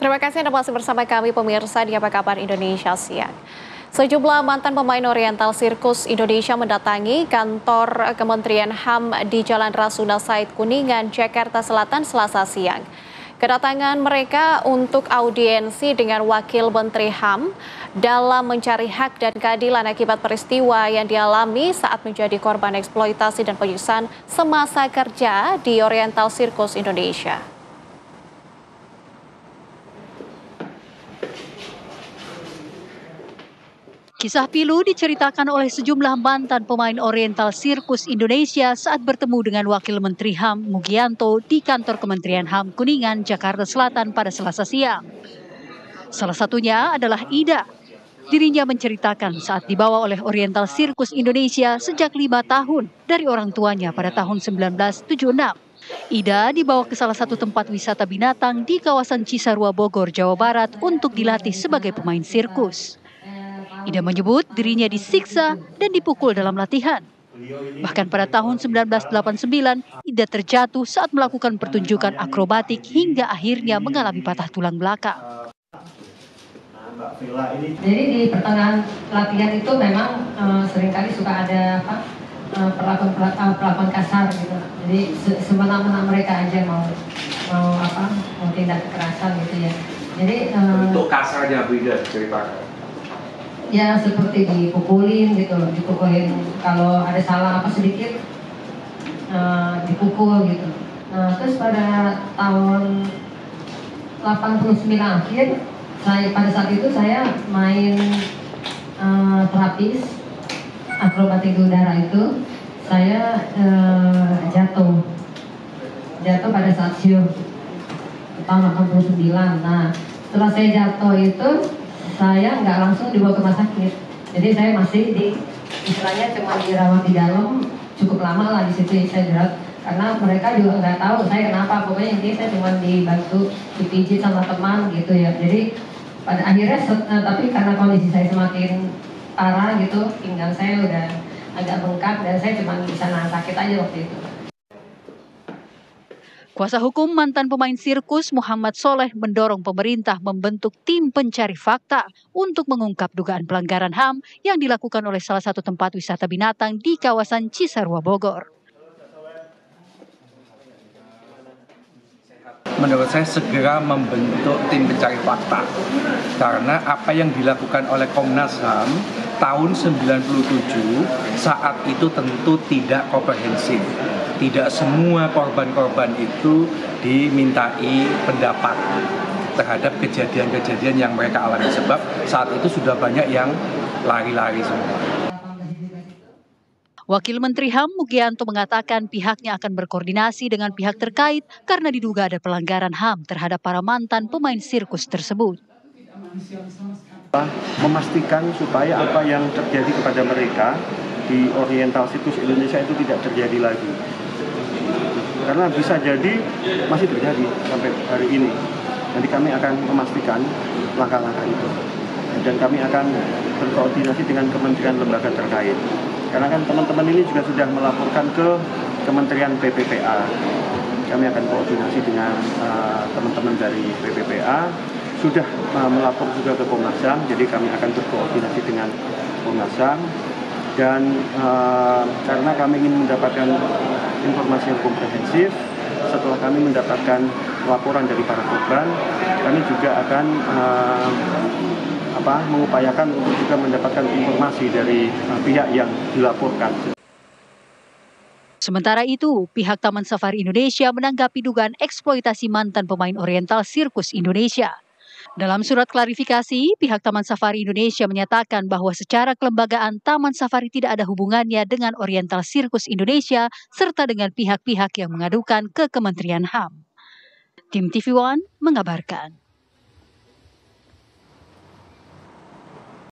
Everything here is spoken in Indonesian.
Terima kasih Anda masih bersama kami pemirsa di Apa Kabar Indonesia Siang. Sejumlah mantan pemain Oriental Sirkus Indonesia mendatangi kantor Kementerian HAM di Jalan Rasuna Said Kuningan, Jakarta Selatan Selasa siang. Kedatangan mereka untuk audiensi dengan Wakil Menteri HAM dalam mencari hak dan keadilan akibat peristiwa yang dialami saat menjadi korban eksploitasi dan penyiksaan semasa kerja di Oriental Sirkus Indonesia. Kisah pilu diceritakan oleh sejumlah mantan pemain Oriental Sirkus Indonesia saat bertemu dengan Wakil Menteri HAM Mugianto di kantor Kementerian HAM Kuningan, Jakarta Selatan pada Selasa siang. Salah satunya adalah Ida. Dirinya menceritakan saat dibawa oleh Oriental Sirkus Indonesia sejak 5 tahun dari orang tuanya pada tahun 1976. Ida dibawa ke salah satu tempat wisata binatang di kawasan Cisarua, Bogor, Jawa Barat untuk dilatih sebagai pemain sirkus. Ida menyebut dirinya disiksa dan dipukul dalam latihan. Bahkan pada tahun 1989, Ida terjatuh saat melakukan pertunjukan akrobatik hingga akhirnya mengalami patah tulang belakang. Jadi di pertengahan latihan itu memang seringkali suka ada perlakuan kasar gitu. Jadi semena-mena mereka aja mau tindak kekerasan gitu ya. Jadi untuk kasarnya beda ceritakan. Ya seperti dipukulin gitu, dipukulin kalau ada salah apa sedikit dipukul gitu. Terus pada tahun 89 akhir, pada saat itu saya main terapis akrobatik udara itu, saya jatuh pada saat show tahun 89. Nah setelah saya jatuh itu saya nggak langsung dibawa ke rumah sakit, jadi saya masih istilahnya cuma dirawat di dalam cukup lama lah di situ saya dirawat, karena mereka juga nggak tahu saya kenapa, pokoknya intinya saya cuma dibantu dipijit sama teman gitu ya. Jadi pada akhirnya tapi karena kondisi saya semakin parah gitu, pinggang saya udah agak bengkak dan saya cuma bisa nahan sakit aja waktu itu. Kuasa hukum mantan pemain sirkus Muhammad Soleh mendorong pemerintah membentuk tim pencari fakta untuk mengungkap dugaan pelanggaran HAM yang dilakukan oleh salah satu tempat wisata binatang di kawasan Cisarua, Bogor. Menurut saya segera membentuk tim pencari fakta, karena apa yang dilakukan oleh Komnas HAM tahun 97 saat itu tentu tidak komprehensif. Tidak semua korban-korban itu dimintai pendapat terhadap kejadian-kejadian yang mereka alami, sebab saat itu sudah banyak yang lari-lari semua. Wakil Menteri HAM Mugianto mengatakan pihaknya akan berkoordinasi dengan pihak terkait karena diduga ada pelanggaran HAM terhadap para mantan pemain sirkus tersebut. Memastikan supaya apa yang terjadi kepada mereka di Oriental Sirkus Indonesia itu tidak terjadi lagi. Karena bisa jadi masih terjadi sampai hari ini. Nanti kami akan memastikan langkah-langkah itu. Dan kami akan berkoordinasi dengan kementerian lembaga terkait. Karena kan teman-teman ini juga sudah melaporkan ke Kementerian PPPA. Kami akan koordinasi dengan teman-teman dari PPPA. Sudah melapor juga ke Komnas HAM, jadi kami akan berkoordinasi dengan Komnas HAM. Dan karena kami ingin mendapatkan informasi yang komprehensif, setelah kami mendapatkan laporan dari para korban, kami juga akan mengupayakan untuk juga mendapatkan informasi dari pihak yang dilaporkan. Sementara itu, pihak Taman Safari Indonesia menanggapi dugaan eksploitasi mantan pemain Oriental Sirkus Indonesia. Dalam surat klarifikasi, pihak Taman Safari Indonesia menyatakan bahwa secara kelembagaan Taman Safari tidak ada hubungannya dengan Oriental Sirkus Indonesia serta dengan pihak-pihak yang mengadukan ke Kementerian HAM. Tim TV One mengabarkan.